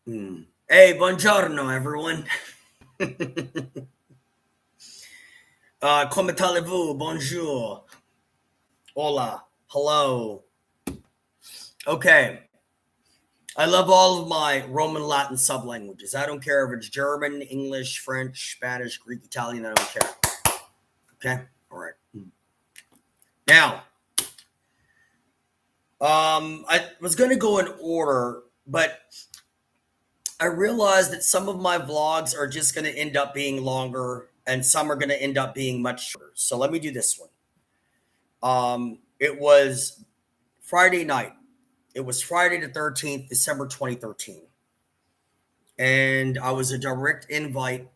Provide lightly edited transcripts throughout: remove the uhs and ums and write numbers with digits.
Hey, buongiorno, everyone. Come allez-vous? Bonjour. Hola. Hello. Okay. I love all of my Roman Latin sublanguages. I don't care if it's German, English, French, Spanish, Greek, Italian. I don't care. Okay. All right. Now, I was going to go in order, but I realized that some of my vlogs are just going to end up being longer and some are going to end up being much shorter. So let me do this one. It was Friday night. It was Friday the 13th, December 2013. And I was a direct invite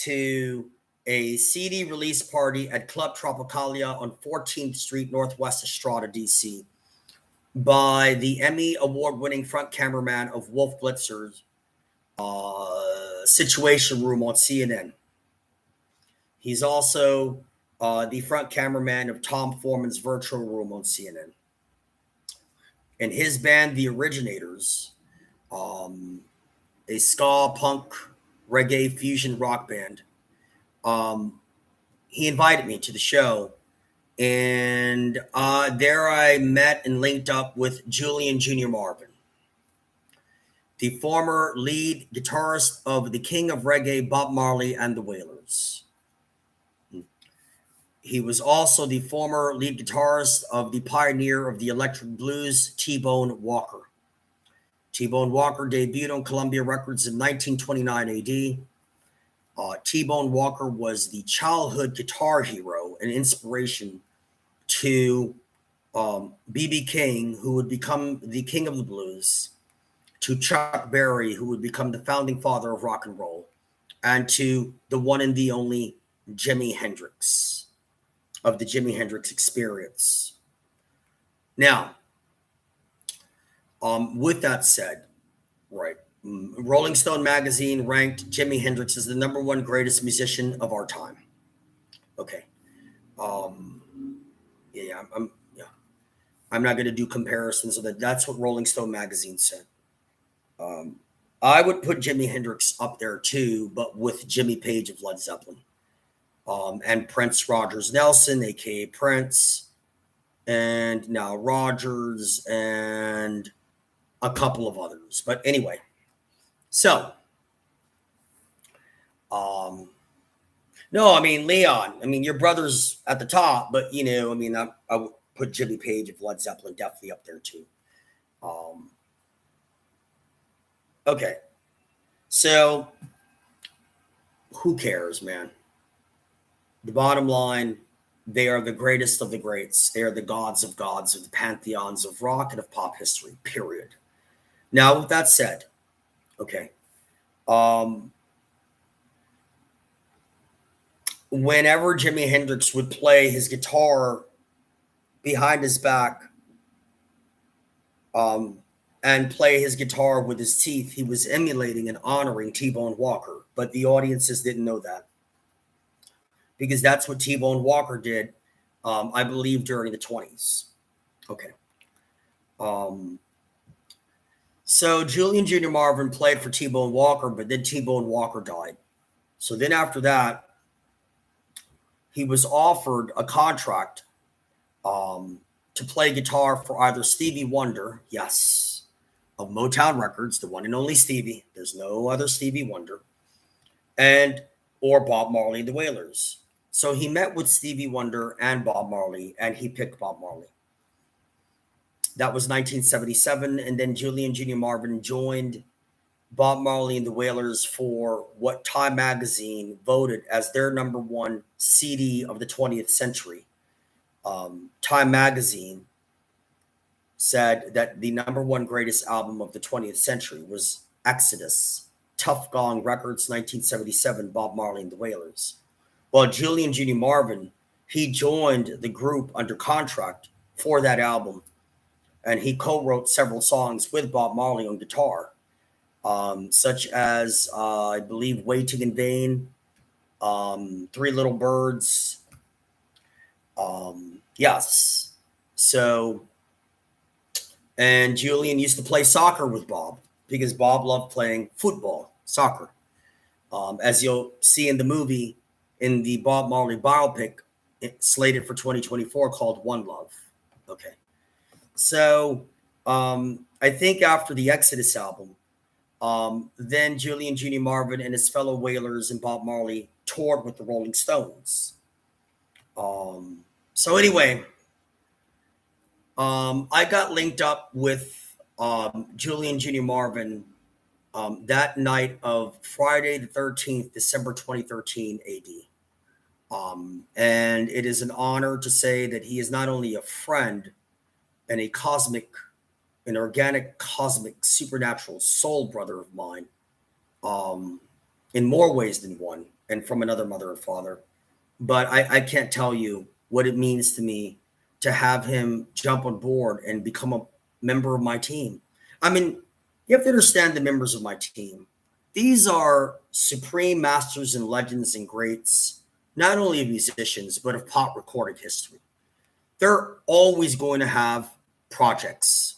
to a CD release party at Club Tropicalia on 14th Street, Northwest Estrada, DC, by the Emmy award-winning front cameraman of Wolf Blitzer's Situation Room on CNN. He's also the front cameraman of Tom Foreman's Virtual Room on CNN. And his band, The Originators, a ska, punk, reggae, fusion rock band, he invited me to the show. And there I met and linked up with Julian Jr. Marvin, the former lead guitarist of the king of reggae, Bob Marley and the Wailers. He was also the former lead guitarist of the pioneer of the electric blues, T-Bone Walker. T-Bone Walker debuted on Columbia Records in 1929 AD. T-Bone Walker was the childhood guitar hero and inspiration to B.B. King, who would become the king of the blues, to Chuck Berry, who would become the founding father of rock and roll, and to the one and the only Jimi Hendrix, of the Jimi Hendrix Experience. Now, with that said, right, Rolling Stone magazine ranked Jimi Hendrix as the #1 greatest musician of our time. Okay. I'm not going to do comparisons of that. That's what Rolling Stone magazine said. I would put Jimi Hendrix up there too, but with Jimmy Page of Led Zeppelin. And Prince Rogers Nelson, aka Prince, and now Rogers, and a couple of others. But anyway, so no, I mean Leon. I mean your brother's at the top, but you know, I mean I would put Jimmy Page of Led Zeppelin definitely up there too. Okay, so who cares, man? The bottom line, they are the greatest of the greats. They are the gods of the pantheons of rock and of pop history, period. Now, with that said, okay, whenever Jimi Hendrix would play his guitar behind his back and play his guitar with his teeth, he was emulating and honoring T-Bone Walker, but the audiences didn't know that, because that's what T-Bone Walker did, I believe, during the 1920s. Okay. So Julian Jr. Marvin played for T-Bone Walker, but then T-Bone Walker died. So then after that, he was offered a contract to play guitar for either Stevie Wonder, yes, of Motown Records, the one and only Stevie. There's no other Stevie Wonder. Or Bob Marley and the Wailers. So he met with Stevie Wonder and Bob Marley, and he picked Bob Marley. That was 1977, and then Julian Jr. Marvin joined Bob Marley and the Wailers for what Time magazine voted as their #1 CD of the 20th century. Time magazine said that the #1 greatest album of the 20th century was Exodus, Tough Gong Records, 1977, Bob Marley and the Wailers. Well, Julian Jr. Marvin, he joined the group under contract for that album, and he co-wrote several songs with Bob Marley on guitar, such as, I believe, Waiting in Vain, Three Little Birds. Yes. So, and Julian used to play soccer with Bob, because Bob loved playing football, soccer. As you'll see in the movie, in the Bob Marley biopic, slated for 2024, called One Love. Okay. So I think after the Exodus album, then Julian Jr. Marvin and his fellow Wailers and Bob Marley toured with the Rolling Stones. So anyway, I got linked up with Julian Jr. Marvin that night of Friday the 13th, December 2013 AD. And it is an honor to say that he is not only a friend and a cosmic, an organic, cosmic, supernatural soul brother of mine, in more ways than one, and from another mother and father. But I can't tell you what it means to me to have him jump on board and become a member of my team. I mean, you have to understand the members of my team. These are supreme masters and legends and greats, not only of musicians, but of pop recording history. They're always going to have projects.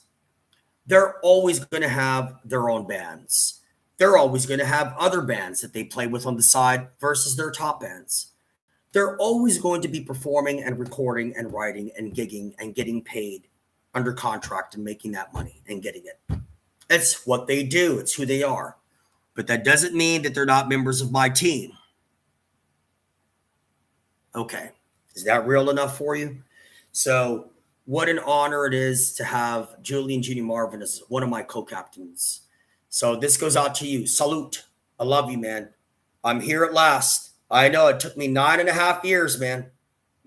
They're always going to have their own bands. They're always going to have other bands that they play with on the side versus their top bands. They're always going to be performing and recording and writing and gigging and getting paid under contract and making that money and getting it. It's what they do. It's who they are. But that doesn't mean that they're not members of my team. Okay. Is that real enough for you? So what an honor it is to have Julian Jr. Marvin as one of my co-captains. So this goes out to you. Salute. I love you, man. I'm here at last. I know it took me 9.5 years, man.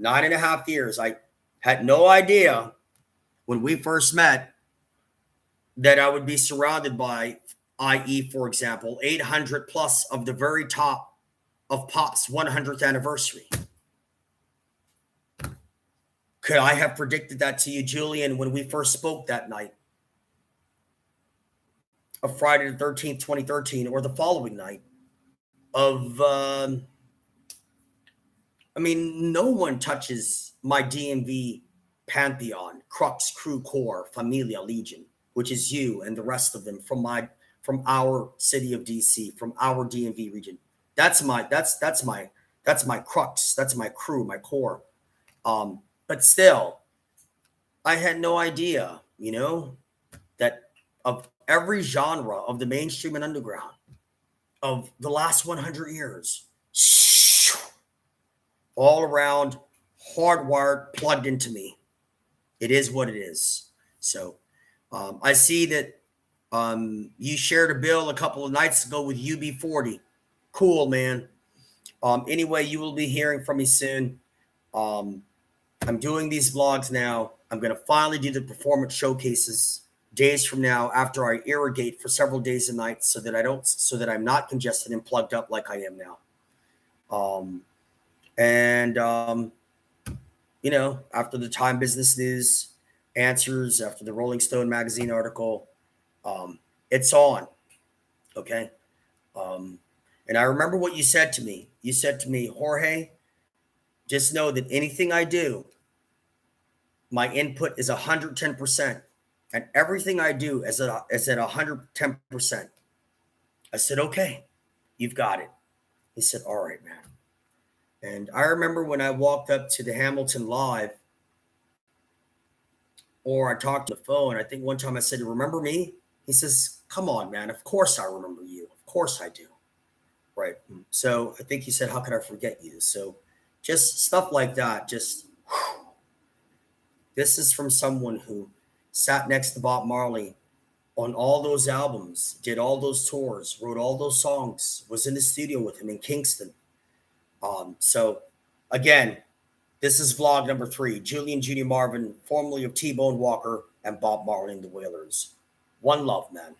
9.5 years. I had no idea when we first met that I would be surrounded by, i.e., for example, 800 plus of the very top of pop's 100th anniversary. Could I have predicted that to you, Julian, when we first spoke that night of Friday the 13th, 2013, or the following night of, no one touches my D.M.V, Pantheon, CRUX, CRUE, Core, FAMILIA, Legion, which is you and the rest of them from our city of DC, from our D.M.V region. That's my CRUX, that's my CRUE, my core. But still, I had no idea, that of every genre of the mainstream and underground of the last 100 years, all around, hardwired, plugged into me. It is what it is. So I see that you shared a bill a couple of nights ago with UB40. Cool, man. Anyway, you will be hearing from me soon. I'm doing these vlogs now. I'm going to finally do the performance showcases days from now after I irrigate for several days and nights so that I'm not congested and plugged up like I am now. After the Time Business News answers, after the Rolling Stone magazine article, it's on. Okay. And I remember what you said to me. You said to me, Jorge, just know that anything I do, my input is 110%. And everything I do is at 110%. I said, okay, you've got it. He said, all right, man. And I remember when I walked up to the Hamilton Live, or I talked on the phone, I think one time I said, remember me? He says, come on, man. Of course I remember you. Of course I do. Right. So I think he said, how could I forget you? So just stuff like that. Just, whew. This is from someone who sat next to Bob Marley on all those albums, did all those tours, wrote all those songs, was in the studio with him in Kingston. So again, this is vlog number 3, Julian Jr. Marvin, formerly of T-Bone Walker and Bob Marley and the Wailers. One love, man.